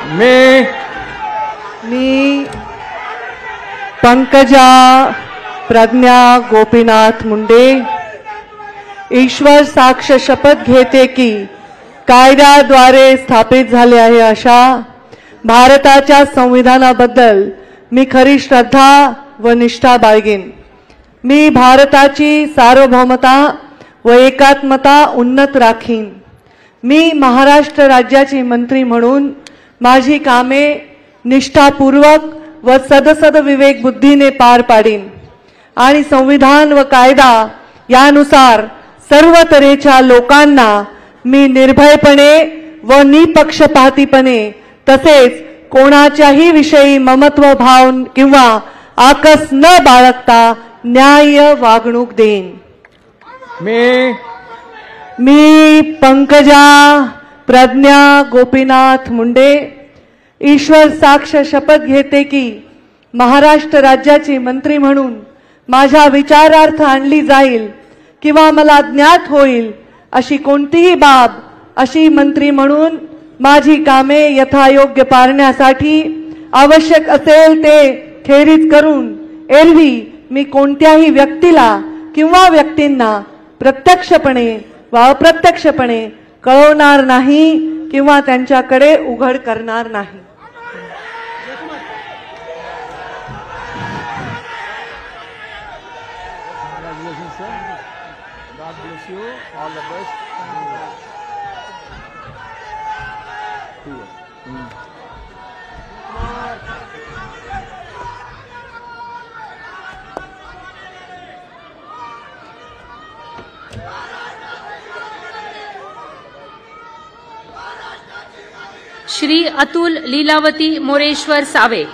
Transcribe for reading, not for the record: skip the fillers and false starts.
मी पंकजा प्रज्ञा गोपीनाथ मुंडे ईश्वर साक्ष शपथ घेते की कायद्याद्वारे स्थापित झाले आहे अशा भारताच्या संविधानाबद्दल मी खरी श्रद्धा व निष्ठा बाळगेन। मी भारताची सार्वभौमता व एकात्मता उन्नत राखीन। मी महाराष्ट्र राज्याची मंत्री म्हणून माझी कामे निष्ठापूर्वक व सदसद विवेक बुद्धीने पार पाडीन आणि संविधान व कायदा यानुसार सर्व तऱ्हेच्या लोकांना मी निर्भयपणे व निपक्षपातीपणे तसेच कोणाच्याही विषयी ममत्व भाव किंवा आकस न बाळगता न्याय्य वागणूक देईन। मी पंकजा प्रज्ञा गोपीनाथ मुंडे ईश्वर साक्ष शपथ घेते की महाराष्ट्र राज्याची मंत्री म्हणून माझ्या विचारार्थ आणली जाईल किंवा मला ज्ञात होईल अशी कोणतीही बाब अशी मंत्री म्हणून माझी कामे यथायोग्य पाळण्यासाठी आवश्यक असेल ते खेरीज करून एरवी मी कोणत्याही व्यक्तीला किंवा व्यक्तींना प्रत्यक्षपणे व अप्रत्यक्षपणे कळवणार नाही किंवा त्यांच्याकडे उघड करणार नाही। श्री अतुल लीलावती मोरेश्वर सावे।